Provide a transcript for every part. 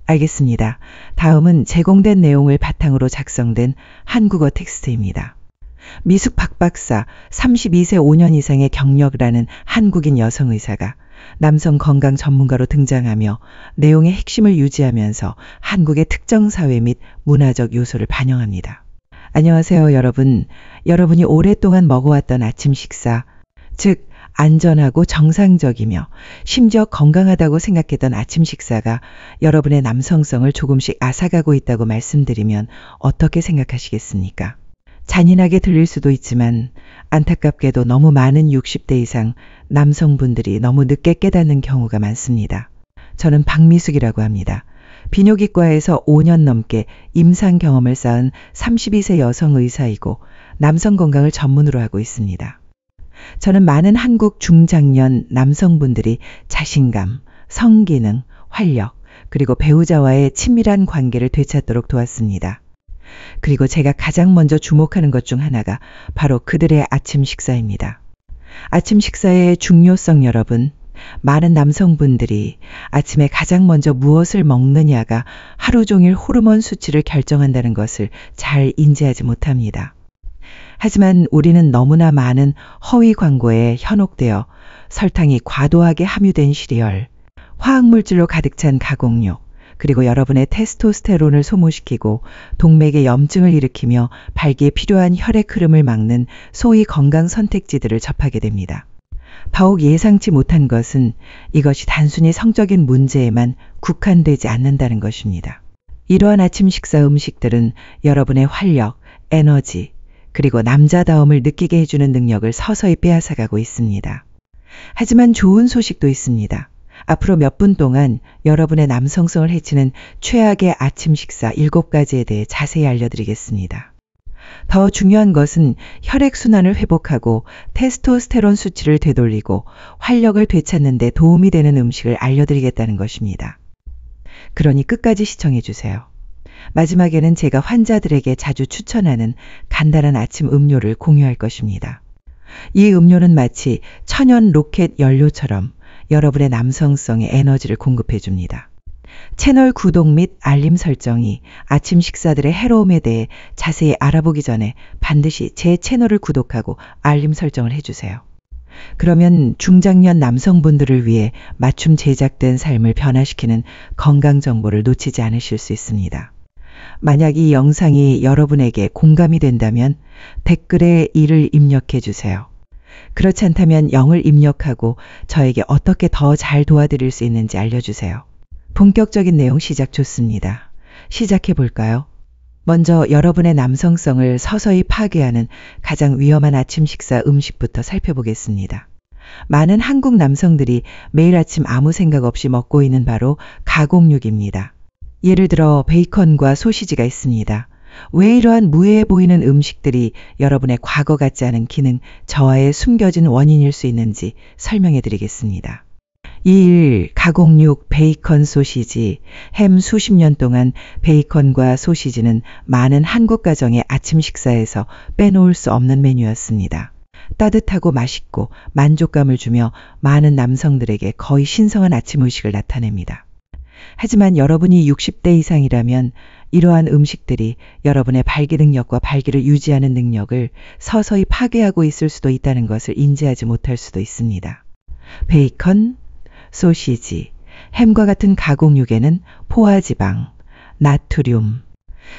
알겠습니다. 다음은 제공된 내용을 바탕으로 작성된 한국어 텍스트입니다. 미숙 박 박사, 32세 5년 이상의 경력을 하는 한국인 여성 의사가 남성 건강 전문가로 등장하며 내용의 핵심을 유지하면서 한국의 특정 사회 및 문화적 요소를 반영합니다. 안녕하세요, 여러분. 여러분이 오랫동안 먹어왔던 아침 식사, 즉 안전하고 정상적이며 심지어 건강하다고 생각했던 아침 식사가 여러분의 남성성을 조금씩 앗아가고 있다고 말씀드리면 어떻게 생각하시겠습니까? 잔인하게 들릴 수도 있지만 안타깝게도 너무 많은 60대 이상 남성분들이 너무 늦게 깨닫는 경우가 많습니다. 저는 박미숙이라고 합니다. 비뇨기과에서 5년 넘게 임상 경험을 쌓은 32세 여성 의사이고 남성 건강을 전문으로 하고 있습니다. 저는 많은 한국 중장년 남성분들이 자신감, 성기능, 활력, 그리고 배우자와의 친밀한 관계를 되찾도록 도왔습니다. 그리고 제가 가장 먼저 주목하는 것 중 하나가 바로 그들의 아침 식사입니다. 아침 식사의 중요성 여러분, 많은 남성분들이 아침에 가장 먼저 무엇을 먹느냐가 하루 종일 호르몬 수치를 결정한다는 것을 잘 인지하지 못합니다. 하지만 우리는 너무나 많은 허위 광고에 현혹되어 설탕이 과도하게 함유된 시리얼, 화학물질로 가득 찬 가공육, 그리고 여러분의 테스토스테론을 소모시키고 동맥의 염증을 일으키며 발기에 필요한 혈액 흐름을 막는 소위 건강 선택지들을 접하게 됩니다. 더욱 예상치 못한 것은 이것이 단순히 성적인 문제에만 국한되지 않는다는 것입니다. 이러한 아침 식사 음식들은 여러분의 활력, 에너지, 그리고 남자다움을 느끼게 해주는 능력을 서서히 빼앗아가고 있습니다. 하지만 좋은 소식도 있습니다. 앞으로 몇 분 동안 여러분의 남성성을 해치는 최악의 아침 식사 7가지에 대해 자세히 알려드리겠습니다. 더 중요한 것은 혈액순환을 회복하고 테스토스테론 수치를 되돌리고 활력을 되찾는 데 도움이 되는 음식을 알려드리겠다는 것입니다. 그러니 끝까지 시청해주세요. 마지막에는 제가 환자들에게 자주 추천하는 간단한 아침 음료를 공유할 것입니다. 이 음료는 마치 천연 로켓 연료처럼 여러분의 남성성에 에너지를 공급해 줍니다. 채널 구독 및 알림 설정이 아침 식사들의 해로움에 대해 자세히 알아보기 전에 반드시 제 채널을 구독하고 알림 설정을 해주세요. 그러면 중장년 남성분들을 위해 맞춤 제작된 삶을 변화시키는 건강 정보를 놓치지 않으실 수 있습니다. 만약 이 영상이 여러분에게 공감이 된다면 댓글에 1을 입력해 주세요. 그렇지 않다면 0을 입력하고 저에게 어떻게 더 잘 도와드릴 수 있는지 알려주세요. 본격적인 내용 시작 좋습니다. 시작해 볼까요? 먼저 여러분의 남성성을 서서히 파괴하는 가장 위험한 아침 식사 음식부터 살펴보겠습니다. 많은 한국 남성들이 매일 아침 아무 생각 없이 먹고 있는 바로 가공육입니다. 예를 들어 베이컨과 소시지가 있습니다. 왜 이러한 무해해 보이는 음식들이 여러분의 과거 같지 않은 기능, 저하의 숨겨진 원인일 수 있는지 설명해 드리겠습니다. 1. 가공육, 베이컨, 소시지. 햄 수십 년 동안 베이컨과 소시지는 많은 한국 가정의 아침 식사에서 빼놓을 수 없는 메뉴였습니다. 따뜻하고 맛있고 만족감을 주며 많은 남성들에게 거의 신성한 아침 의식을 나타냅니다. 하지만 여러분이 60대 이상이라면 이러한 음식들이 여러분의 발기 능력과 발기를 유지하는 능력을 서서히 파괴하고 있을 수도 있다는 것을 인지하지 못할 수도 있습니다. 베이컨, 소시지, 햄과 같은 가공육에는 포화지방, 나트륨,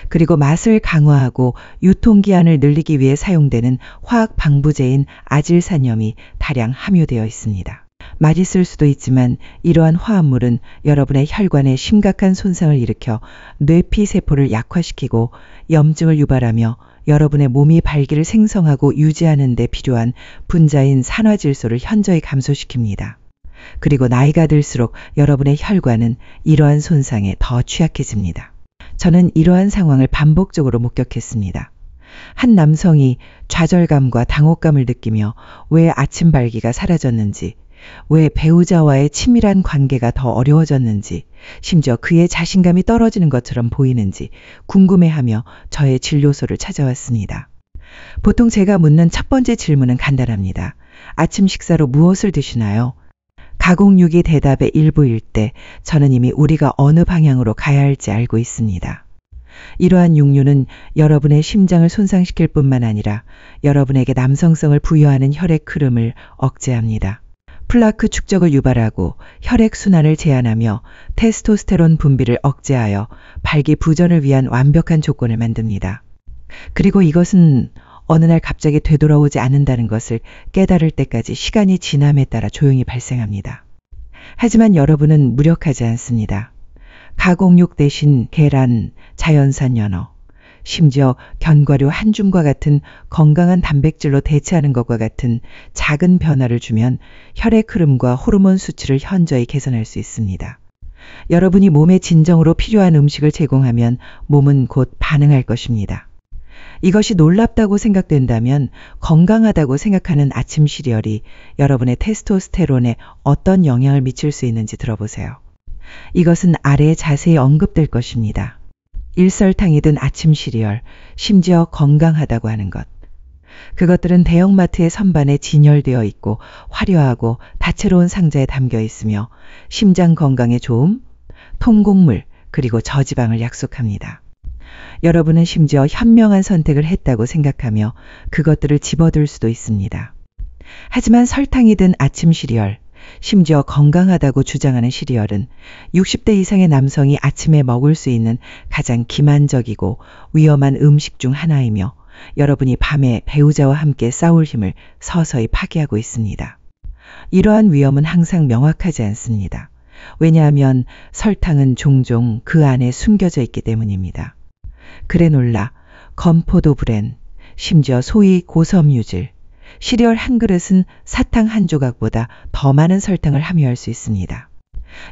그리고 맛을 강화하고 유통기한을 늘리기 위해 사용되는 화학 방부제인 아질산염이 다량 함유되어 있습니다. 맛있을 수도 있지만 이러한 화합물은 여러분의 혈관에 심각한 손상을 일으켜 뇌피세포를 약화시키고 염증을 유발하며 여러분의 몸이 발기를 생성하고 유지하는 데 필요한 분자인 산화질소를 현저히 감소시킵니다. 그리고 나이가 들수록 여러분의 혈관은 이러한 손상에 더 취약해집니다. 저는 이러한 상황을 반복적으로 목격했습니다. 한 남성이 좌절감과 당혹감을 느끼며 왜 아침 발기가 사라졌는지, 왜 배우자와의 친밀한 관계가 더 어려워졌는지, 심지어 그의 자신감이 떨어지는 것처럼 보이는지 궁금해하며 저의 진료소를 찾아왔습니다. 보통 제가 묻는 첫 번째 질문은 간단합니다. 아침 식사로 무엇을 드시나요? 가공육이 대답의 일부일 때 저는 이미 우리가 어느 방향으로 가야 할지 알고 있습니다. 이러한 육류는 여러분의 심장을 손상시킬 뿐만 아니라 여러분에게 남성성을 부여하는 혈액 흐름을 억제합니다. 플라크 축적을 유발하고 혈액순환을 제한하며 테스토스테론 분비를 억제하여 발기부전을 위한 완벽한 조건을 만듭니다. 그리고 이것은 어느 날 갑자기 되돌아오지 않는다는 것을 깨달을 때까지 시간이 지남에 따라 조용히 발생합니다. 하지만 여러분은 무력하지 않습니다. 가공육 대신 계란, 자연산 연어, 심지어 견과류 한 줌과 같은 건강한 단백질로 대체하는 것과 같은 작은 변화를 주면 혈액 흐름과 호르몬 수치를 현저히 개선할 수 있습니다. 여러분이 몸에 진정으로 필요한 음식을 제공하면 몸은 곧 반응할 것입니다. 이것이 놀랍다고 생각된다면 건강하다고 생각하는 아침 시리얼이 여러분의 테스토스테론에 어떤 영향을 미칠 수 있는지 들어보세요. 이것은 아래에 자세히 언급될 것입니다. 일설탕이 든 아침 시리얼, 심지어 건강하다고 하는 것. 그것들은 대형마트의 선반에 진열되어 있고 화려하고 다채로운 상자에 담겨 있으며 심장 건강에 좋음, 통곡물, 그리고 저지방을 약속합니다. 여러분은 심지어 현명한 선택을 했다고 생각하며 그것들을 집어들 수도 있습니다. 하지만 설탕이 든 아침 시리얼, 심지어 건강하다고 주장하는 시리얼은 60대 이상의 남성이 아침에 먹을 수 있는 가장 기만적이고 위험한 음식 중 하나이며 여러분이 밤에 배우자와 함께 싸울 힘을 서서히 파괴하고 있습니다. 이러한 위험은 항상 명확하지 않습니다. 왜냐하면 설탕은 종종 그 안에 숨겨져 있기 때문입니다. 그래놀라, 건포도 브랜, 심지어 소위 고섬유질, 시리얼 한 그릇은 사탕 한 조각보다 더 많은 설탕을 함유할 수 있습니다.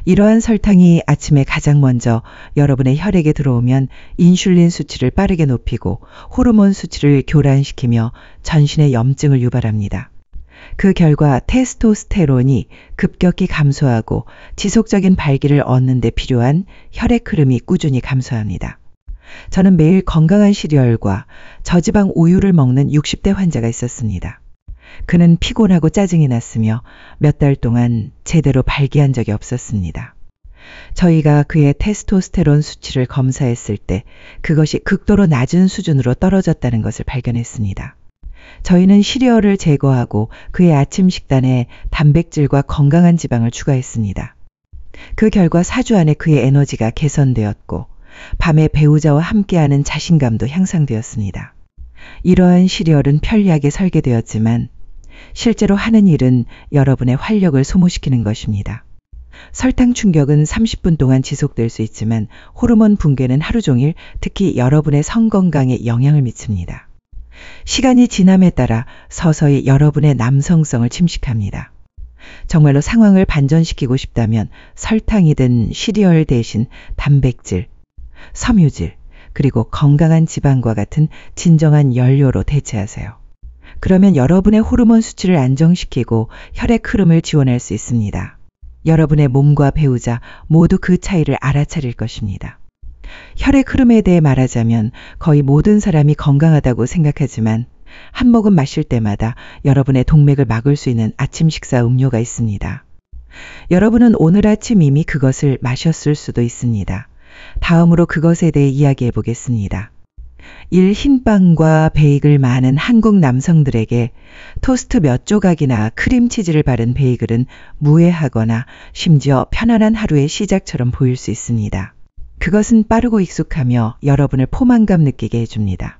이러한 설탕이 아침에 가장 먼저 여러분의 혈액에 들어오면 인슐린 수치를 빠르게 높이고 호르몬 수치를 교란시키며 전신의 염증을 유발합니다. 그 결과 테스토스테론이 급격히 감소하고 지속적인 발기를 얻는 데 필요한 혈액 흐름이 꾸준히 감소합니다. 저는 매일 건강한 시리얼과 저지방 우유를 먹는 60대 환자가 있었습니다. 그는 피곤하고 짜증이 났으며 몇 달 동안 제대로 발기한 적이 없었습니다. 저희가 그의 테스토스테론 수치를 검사했을 때 그것이 극도로 낮은 수준으로 떨어졌다는 것을 발견했습니다. 저희는 시리얼을 제거하고 그의 아침 식단에 단백질과 건강한 지방을 추가했습니다. 그 결과 4주 안에 그의 에너지가 개선되었고 밤에 배우자와 함께하는 자신감도 향상되었습니다. 이러한 시리얼은 편리하게 설계되었지만 실제로 하는 일은 여러분의 활력을 소모시키는 것입니다. 설탕 충격은 30분 동안 지속될 수 있지만 호르몬 붕괴는 하루 종일, 특히 여러분의 성 건강에 영향을 미칩니다. 시간이 지남에 따라 서서히 여러분의 남성성을 침식합니다. 정말로 상황을 반전시키고 싶다면 설탕이든 시리얼 대신 단백질, 섬유질, 그리고 건강한 지방과 같은 진정한 연료로 대체하세요. 그러면 여러분의 호르몬 수치를 안정시키고 혈액 흐름을 지원할 수 있습니다. 여러분의 몸과 배우자 모두 그 차이를 알아차릴 것입니다. 혈액 흐름에 대해 말하자면 거의 모든 사람이 건강하다고 생각하지만 한 모금 마실 때마다 여러분의 동맥을 막을 수 있는 아침 식사 음료가 있습니다. 여러분은 오늘 아침 이미 그것을 마셨을 수도 있습니다. 다음으로 그것에 대해 이야기해 보겠습니다. 1. 흰빵과 베이글 많은 한국 남성들에게 토스트 몇 조각이나 크림치즈를 바른 베이글은 무해하거나 심지어 편안한 하루의 시작처럼 보일 수 있습니다. 그것은 빠르고 익숙하며 여러분을 포만감 느끼게 해줍니다.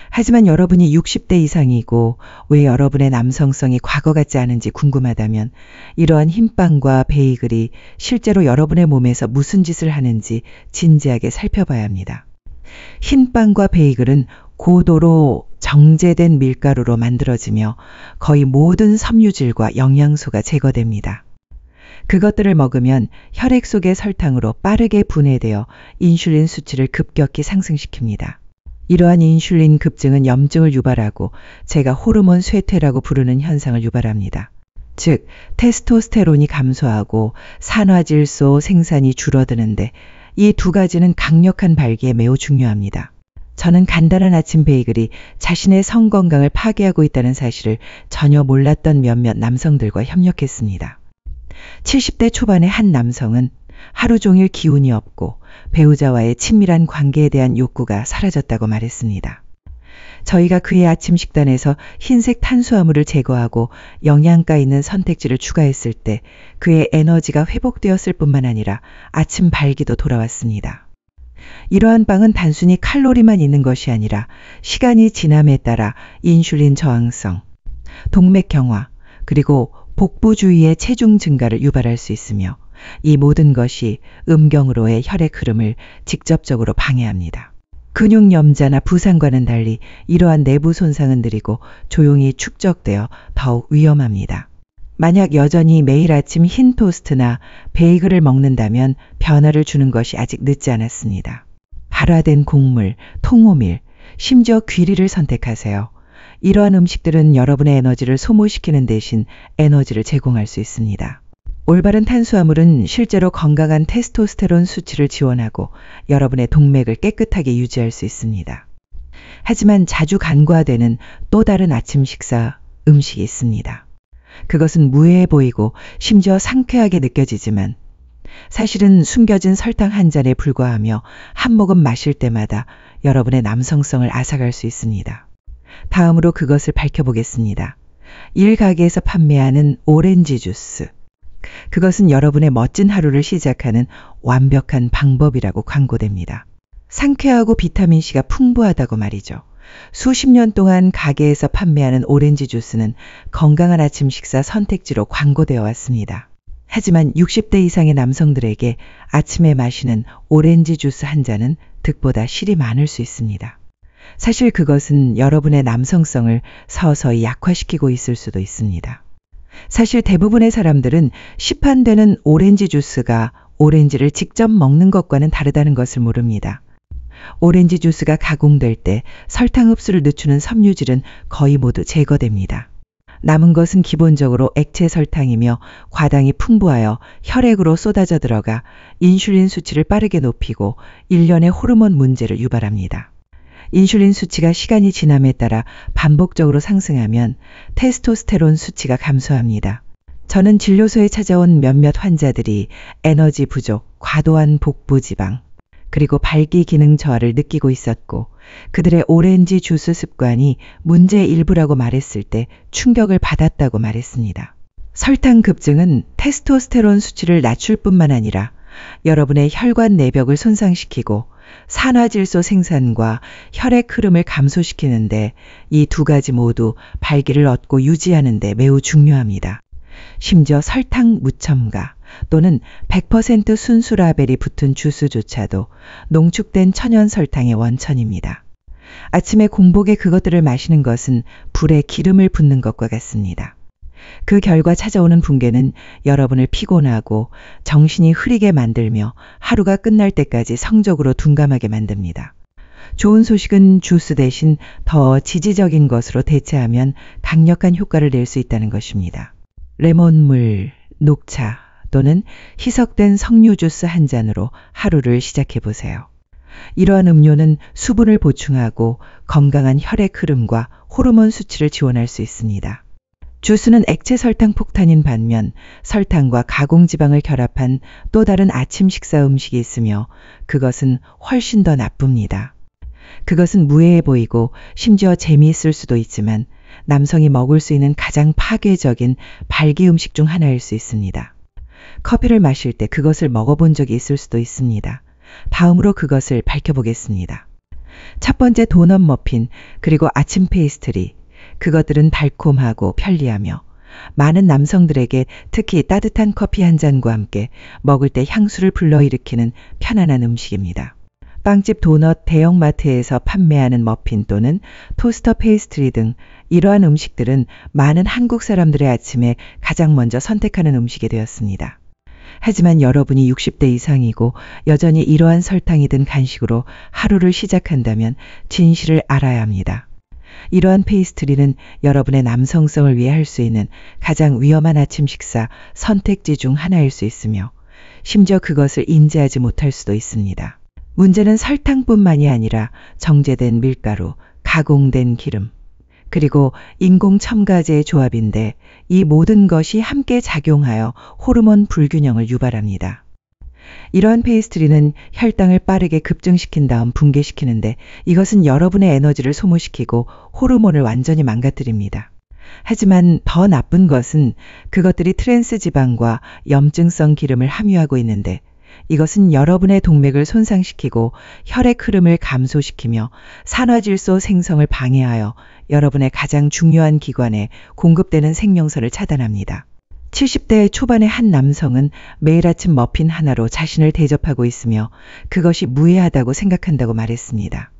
하지만 여러분이 60대 이상이고 왜 여러분의 남성성이 과거 같지 않은지 궁금하다면 이러한 흰빵과 베이글이 실제로 여러분의 몸에서 무슨 짓을 하는지 진지하게 살펴봐야 합니다. 흰빵과 베이글은 고도로 정제된 밀가루로 만들어지며 거의 모든 섬유질과 영양소가 제거됩니다. 그것들을 먹으면 혈액 속의 설탕으로 빠르게 분해되어 인슐린 수치를 급격히 상승시킵니다. 이러한 인슐린 급증은 염증을 유발하고 제가 호르몬 쇠퇴라고 부르는 현상을 유발합니다. 즉, 테스토스테론이 감소하고 산화질소 생산이 줄어드는데 이 두 가지는 강력한 발기에 매우 중요합니다. 저는 간단한 아침 베이글이 자신의 성 건강을 파괴하고 있다는 사실을 전혀 몰랐던 몇몇 남성들과 협력했습니다. 70대 초반의 한 남성은 하루 종일 기운이 없고 배우자와의 친밀한 관계에 대한 욕구가 사라졌다고 말했습니다. 저희가 그의 아침 식단에서 흰색 탄수화물을 제거하고 영양가 있는 선택지를 추가했을 때 그의 에너지가 회복되었을 뿐만 아니라 아침 발기도 돌아왔습니다. 이러한 빵은 단순히 칼로리만 있는 것이 아니라 시간이 지남에 따라 인슐린 저항성, 동맥 경화, 그리고 복부 주위의 체중 증가를 유발할 수 있으며 이 모든 것이 음경으로의 혈액 흐름을 직접적으로 방해합니다. 근육 염자나 부상과는 달리 이러한 내부 손상은 느리고 조용히 축적되어 더욱 위험합니다. 만약 여전히 매일 아침 흰 토스트나 베이글을 먹는다면 변화를 주는 것이 아직 늦지 않았습니다. 발화된 곡물, 통오밀, 심지어 귀리를 선택하세요. 이러한 음식들은 여러분의 에너지를 소모시키는 대신 에너지를 제공할 수 있습니다. 올바른 탄수화물은 실제로 건강한 테스토스테론 수치를 지원하고 여러분의 동맥을 깨끗하게 유지할 수 있습니다. 하지만 자주 간과되는 또 다른 아침 식사 음식이 있습니다. 그것은 무해해 보이고 심지어 상쾌하게 느껴지지만 사실은 숨겨진 설탕 한 잔에 불과하며 한 모금 마실 때마다 여러분의 남성성을 앗아갈 수 있습니다. 다음으로 그것을 밝혀보겠습니다. 일가게에서 판매하는 오렌지 주스. 그것은 여러분의 멋진 하루를 시작하는 완벽한 방법이라고 광고됩니다. 상쾌하고 비타민C가 풍부하다고 말이죠. 수십 년 동안 가게에서 판매하는 오렌지 주스는 건강한 아침 식사 선택지로 광고되어 왔습니다. 하지만 60대 이상의 남성들에게 아침에 마시는 오렌지 주스 한 잔은 득보다 실이 많을 수 있습니다. 사실 그것은 여러분의 남성성을 서서히 약화시키고 있을 수도 있습니다. 사실 대부분의 사람들은 시판되는 오렌지 주스가 오렌지를 직접 먹는 것과는 다르다는 것을 모릅니다. 오렌지 주스가 가공될 때 설탕 흡수를 늦추는 섬유질은 거의 모두 제거됩니다. 남은 것은 기본적으로 액체 설탕이며 과당이 풍부하여 혈액으로 쏟아져 들어가 인슐린 수치를 빠르게 높이고 일련의 호르몬 문제를 유발합니다. 인슐린 수치가 시간이 지남에 따라 반복적으로 상승하면 테스토스테론 수치가 감소합니다. 저는 진료소에 찾아온 몇몇 환자들이 에너지 부족, 과도한 복부 지방, 그리고 발기 기능 저하를 느끼고 있었고 그들의 오렌지 주스 습관이 문제의 일부라고 말했을 때 충격을 받았다고 말했습니다. 설탕 급증은 테스토스테론 수치를 낮출 뿐만 아니라 여러분의 혈관 내벽을 손상시키고 산화질소 생산과 혈액 흐름을 감소시키는데 이 두 가지 모두 발기를 얻고 유지하는 데 매우 중요합니다. 심지어 설탕 무첨가 또는 100% 순수 라벨이 붙은 주스조차도 농축된 천연 설탕의 원천입니다. 아침에 공복에 그것들을 마시는 것은 불에 기름을 붓는 것과 같습니다. 그 결과 찾아오는 붕괴는 여러분을 피곤하고 정신이 흐리게 만들며 하루가 끝날 때까지 성적으로 둔감하게 만듭니다. 좋은 소식은 주스 대신 더 지지적인 것으로 대체하면 강력한 효과를 낼 수 있다는 것입니다. 레몬물, 녹차 또는 희석된 석류 주스 한 잔으로 하루를 시작해 보세요. 이러한 음료는 수분을 보충하고 건강한 혈액 흐름과 호르몬 수치를 지원할 수 있습니다. 주스는 액체 설탕 폭탄인 반면 설탕과 가공지방을 결합한 또 다른 아침 식사 음식이 있으며 그것은 훨씬 더 나쁩니다. 그것은 무해해 보이고 심지어 재미있을 수도 있지만 남성이 먹을 수 있는 가장 파괴적인 발기 음식 중 하나일 수 있습니다. 커피를 마실 때 그것을 먹어본 적이 있을 수도 있습니다. 다음으로 그것을 밝혀보겠습니다. 첫 번째 도넛 머핀 그리고 아침 페이스트리. 그것들은 달콤하고 편리하며 많은 남성들에게 특히 따뜻한 커피 한 잔과 함께 먹을 때 향수를 불러일으키는 편안한 음식입니다. 빵집 도넛 대형마트에서 판매하는 머핀 또는 토스터 페이스트리 등 이러한 음식들은 많은 한국 사람들의 아침에 가장 먼저 선택하는 음식이 되었습니다. 하지만 여러분이 60대 이상이고 여전히 이러한 설탕이 든 간식으로 하루를 시작한다면 진실을 알아야 합니다. 이러한 페이스트리는 여러분의 남성성을 위해 할 수 있는 가장 위험한 아침 식사 선택지 중 하나일 수 있으며 심지어 그것을 인지하지 못할 수도 있습니다. 문제는 설탕뿐만이 아니라 정제된 밀가루, 가공된 기름, 그리고 인공 첨가제의 조합인데 이 모든 것이 함께 작용하여 호르몬 불균형을 유발합니다. 이러한 페이스트리는 혈당을 빠르게 급증시킨 다음 붕괴시키는데 이것은 여러분의 에너지를 소모시키고 호르몬을 완전히 망가뜨립니다. 하지만 더 나쁜 것은 그것들이 트랜스 지방과 염증성 기름을 함유하고 있는데 이것은 여러분의 동맥을 손상시키고 혈액 흐름을 감소시키며 산화질소 생성을 방해하여 여러분의 가장 중요한 기관에 공급되는 생명선을 차단합니다. 70대 초반의 한 남성은 매일 아침 머핀 하나로 자신을 대접하고 있으며 그것이 무해하다고 생각한다고 말했습니다.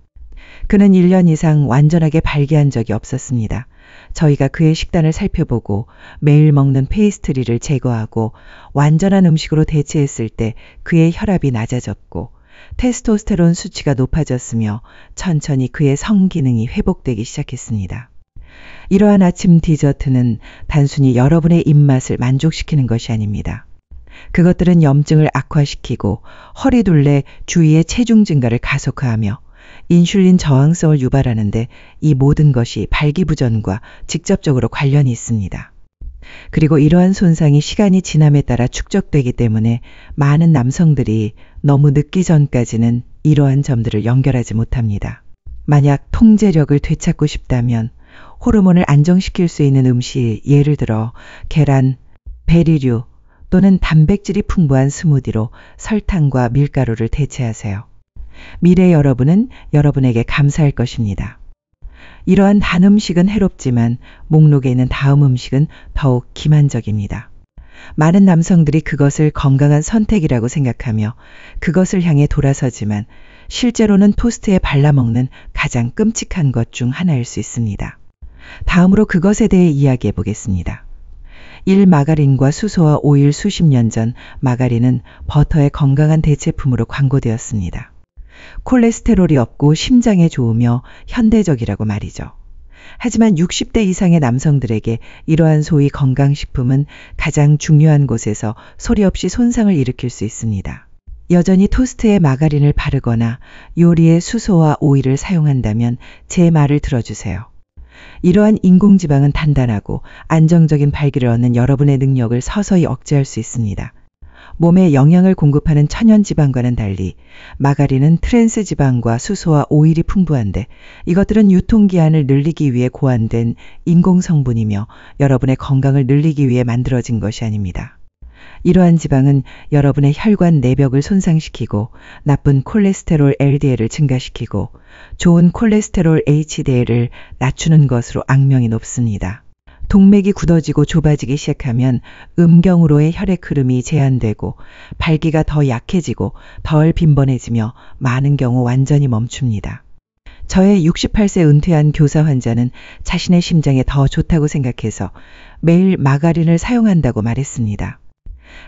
그는 1년 이상 완전하게 발기한 적이 없었습니다. 저희가 그의 식단을 살펴보고 매일 먹는 페이스트리를 제거하고 완전한 음식으로 대체했을 때 그의 혈압이 낮아졌고 테스토스테론 수치가 높아졌으며 천천히 그의 성기능이 회복되기 시작했습니다. 이러한 아침 디저트는 단순히 여러분의 입맛을 만족시키는 것이 아닙니다. 그것들은 염증을 악화시키고 허리둘레 주위의 체중 증가를 가속화하며 인슐린 저항성을 유발하는데 이 모든 것이 발기부전과 직접적으로 관련이 있습니다. 그리고 이러한 손상이 시간이 지남에 따라 축적되기 때문에 많은 남성들이 너무 늦기 전까지는 이러한 점들을 연결하지 못합니다. 만약 통제력을 되찾고 싶다면 호르몬을 안정시킬 수 있는 음식, 예를 들어 계란, 베리류 또는 단백질이 풍부한 스무디로 설탕과 밀가루를 대체하세요. 미래 여러분은 여러분에게 감사할 것입니다. 이러한 단 음식은 해롭지만 목록에 있는 다음 음식은 더욱 기만적입니다. 많은 남성들이 그것을 건강한 선택이라고 생각하며 그것을 향해 돌아서지만 실제로는 토스트에 발라먹는 가장 끔찍한 것 중 하나일 수 있습니다. 다음으로 그것에 대해 이야기해 보겠습니다. 1. 마가린과 수소와 오일. 수십 년 전 마가린은 버터의 건강한 대체품으로 광고되었습니다. 콜레스테롤이 없고 심장에 좋으며 현대적이라고 말이죠. 하지만 60대 이상의 남성들에게 이러한 소위 건강식품은 가장 중요한 곳에서 소리 없이 손상을 일으킬 수 있습니다. 여전히 토스트에 마가린을 바르거나 요리에 수소와 오일을 사용한다면 제 말을 들어주세요. 이러한 인공지방은 단단하고 안정적인 발기를 얻는 여러분의 능력을 서서히 억제할 수 있습니다. 몸에 영양을 공급하는 천연지방과는 달리 마가린은 트랜스 지방과 수소와 오일이 풍부한데 이것들은 유통기한을 늘리기 위해 고안된 인공성분이며 여러분의 건강을 늘리기 위해 만들어진 것이 아닙니다. 이러한 지방은 여러분의 혈관 내벽을 손상시키고 나쁜 콜레스테롤 LDL을 증가시키고 좋은 콜레스테롤 HDL을 낮추는 것으로 악명이 높습니다. 동맥이 굳어지고 좁아지기 시작하면 음경으로의 혈액 흐름이 제한되고 발기가 더 약해지고 덜 빈번해지며 많은 경우 완전히 멈춥니다. 저의 68세 은퇴한 교사 환자는 자신의 심장에 더 좋다고 생각해서 매일 마가린을 사용한다고 말했습니다.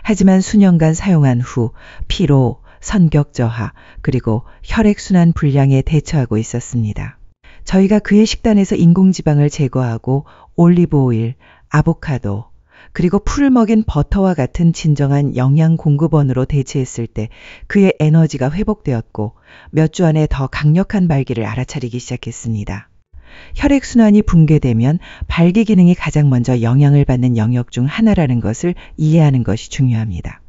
하지만 수년간 사용한 후 피로, 선격 저하, 그리고 혈액순환 불량에 대처하고 있었습니다. 저희가 그의 식단에서 인공지방을 제거하고 올리브 오일, 아보카도, 그리고 풀을 먹인 버터와 같은 진정한 영양 공급원으로 대체했을 때 그의 에너지가 회복되었고 몇 주 안에 더 강력한 발기를 알아차리기 시작했습니다. 혈액순환이 붕괴되면 발기 기능이 가장 먼저 영향을 받는 영역 중 하나라는 것을 이해하는 것이 중요합니다.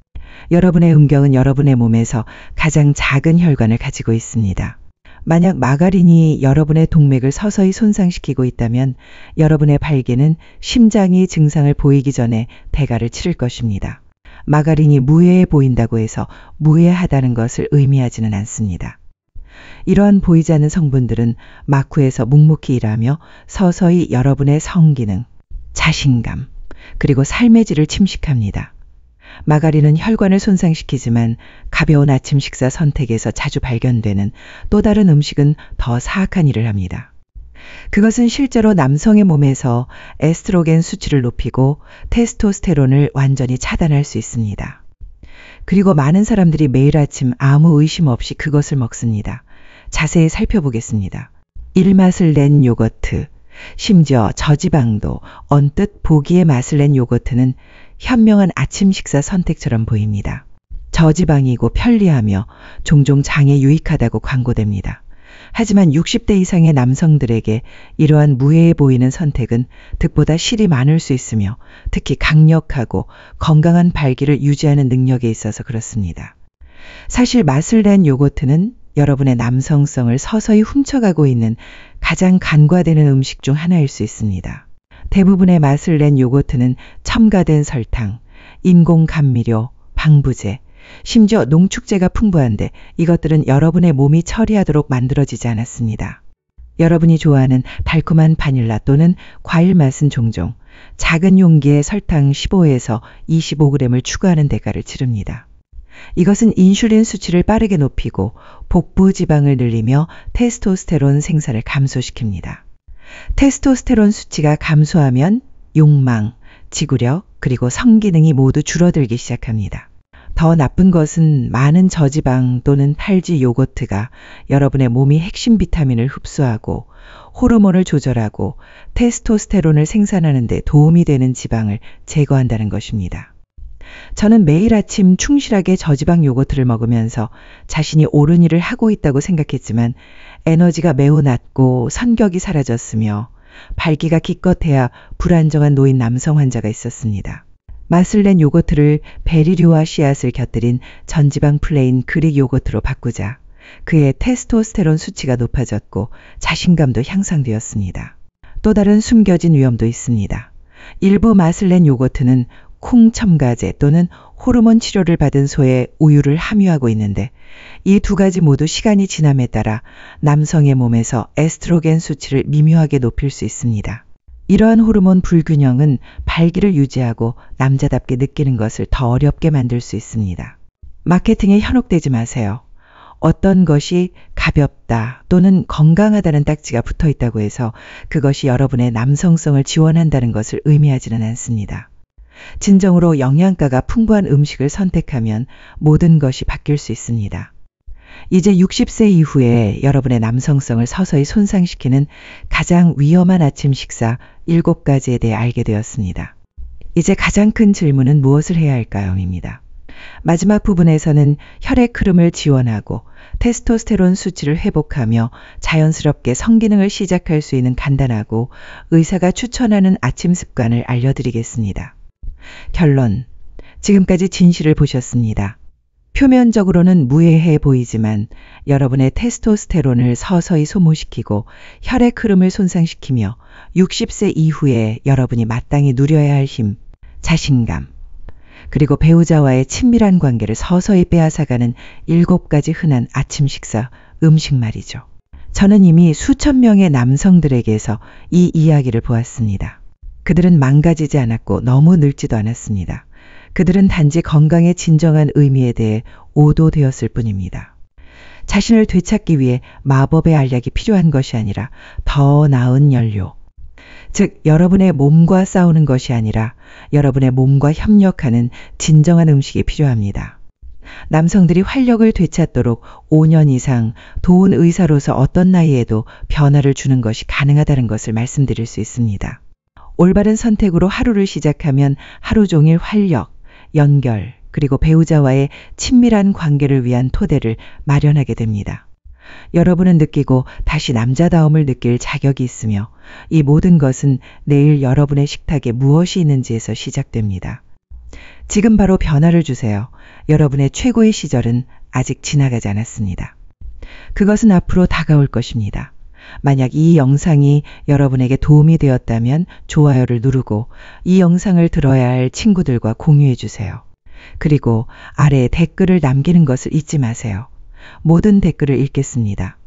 여러분의 음경은 여러분의 몸에서 가장 작은 혈관을 가지고 있습니다. 만약 마가린이 여러분의 동맥을 서서히 손상시키고 있다면 여러분의 발기는 심장이 증상을 보이기 전에 대가를 치를 것입니다. 마가린이 무해해 보인다고 해서 무해하다는 것을 의미하지는 않습니다. 이러한 보이지 않는 성분들은 마쿠에서 묵묵히 일하며 서서히 여러분의 성기능, 자신감, 그리고 삶의 질을 침식합니다. 마가린은 혈관을 손상시키지만 가벼운 아침 식사 선택에서 자주 발견되는 또 다른 음식은 더 사악한 일을 합니다. 그것은 실제로 남성의 몸에서 에스트로겐 수치를 높이고 테스토스테론을 완전히 차단할 수 있습니다. 그리고 많은 사람들이 매일 아침 아무 의심 없이 그것을 먹습니다. 자세히 살펴보겠습니다. 일맛을 낸 요거트, 심지어 저지방도 언뜻 보기에 맛을 낸 요거트는 현명한 아침 식사 선택처럼 보입니다. 저지방이고 편리하며 종종 장에 유익하다고 광고됩니다. 하지만 60대 이상의 남성들에게 이러한 무해해 보이는 선택은 득보다 실이 많을 수 있으며 특히 강력하고 건강한 발기를 유지하는 능력에 있어서 그렇습니다. 사실 맛을 낸 요거트는 여러분의 남성성을 서서히 훔쳐가고 있는 가장 간과되는 음식 중 하나일 수 있습니다. 대부분의 맛을 낸 요거트는 첨가된 설탕, 인공 감미료, 방부제, 심지어 농축제가 풍부한데 이것들은 여러분의 몸이 처리하도록 만들어지지 않았습니다. 여러분이 좋아하는 달콤한 바닐라 또는 과일 맛은 종종 작은 용기에 설탕 15에서 25g을 추가하는 대가를 치릅니다. 이것은 인슐린 수치를 빠르게 높이고 복부 지방을 늘리며 테스토스테론 생산을 감소시킵니다. 테스토스테론 수치가 감소하면 욕망, 지구력, 그리고 성기능이 모두 줄어들기 시작합니다. 더 나쁜 것은 많은 저지방 또는 탈지 요거트가 여러분의 몸이 핵심 비타민을 흡수하고 호르몬을 조절하고 테스토스테론을 생산하는 데 도움이 되는 지방을 제거한다는 것입니다. 저는 매일 아침 충실하게 저지방 요거트를 먹으면서 자신이 옳은 일을 하고 있다고 생각했지만 에너지가 매우 낮고 선격이 사라졌으며 발기가 기껏해야 불안정한 노인 남성 환자가 있었습니다. 맛을 낸 요거트를 베리류와 씨앗을 곁들인 전지방 플레인 그릭 요거트로 바꾸자 그의 테스토스테론 수치가 높아졌고 자신감도 향상되었습니다. 또 다른 숨겨진 위험도 있습니다. 일부 맛을 낸 요거트는 콩 첨가제 또는 호르몬 치료를 받은 소에 우유를 함유하고 있는데 이 두 가지 모두 시간이 지남에 따라 남성의 몸에서 에스트로겐 수치를 미묘하게 높일 수 있습니다. 이러한 호르몬 불균형은 발기를 유지하고 남자답게 느끼는 것을 더 어렵게 만들 수 있습니다. 마케팅에 현혹되지 마세요. 어떤 것이 가볍다 또는 건강하다는 딱지가 붙어 있다고 해서 그것이 여러분의 남성성을 지원한다는 것을 의미하지는 않습니다. 진정으로 영양가가 풍부한 음식을 선택하면 모든 것이 바뀔 수 있습니다. 이제 60세 이후에 여러분의 남성성을 서서히 손상시키는 가장 위험한 아침 식사 7가지에 대해 알게 되었습니다. 이제 가장 큰 질문은 무엇을 해야 할까요? 입니다. 마지막 부분에서는 혈액 흐름을 지원하고 테스토스테론 수치를 회복하며 자연스럽게 성기능을 시작할 수 있는 간단하고 의사가 추천하는 아침 습관을 알려드리겠습니다. 결론, 지금까지 진실을 보셨습니다. 표면적으로는 무해해 보이지만 여러분의 테스토스테론을 서서히 소모시키고 혈액 흐름을 손상시키며 60세 이후에 여러분이 마땅히 누려야 할 힘, 자신감, 그리고 배우자와의 친밀한 관계를 서서히 빼앗아가는 7가지 흔한 아침 식사, 음식 말이죠. 저는 이미 수천 명의 남성들에게서 이 이야기를 보았습니다. 그들은 망가지지 않았고 너무 늙지도 않았습니다. 그들은 단지 건강의 진정한 의미에 대해 오도되었을 뿐입니다. 자신을 되찾기 위해 마법의 알약이 필요한 것이 아니라 더 나은 연료, 즉 여러분의 몸과 싸우는 것이 아니라 여러분의 몸과 협력하는 진정한 음식이 필요합니다. 남성들이 활력을 되찾도록 5년 이상 도운 의사로서 어떤 나이에도 변화를 주는 것이 가능하다는 것을 말씀드릴 수 있습니다. 올바른 선택으로 하루를 시작하면 하루 종일 활력, 연결, 그리고 배우자와의 친밀한 관계를 위한 토대를 마련하게 됩니다. 여러분은 느끼고 다시 남자다움을 느낄 자격이 있으며 이 모든 것은 내일 여러분의 식탁에 무엇이 있는지에서 시작됩니다. 지금 바로 변화를 주세요. 여러분의 최고의 시절은 아직 지나가지 않았습니다. 그것은 앞으로 다가올 것입니다. 만약 이 영상이 여러분에게 도움이 되었다면 좋아요를 누르고 이 영상을 들어야 할 친구들과 공유해 주세요. 그리고 아래에 댓글을 남기는 것을 잊지 마세요. 모든 댓글을 읽겠습니다.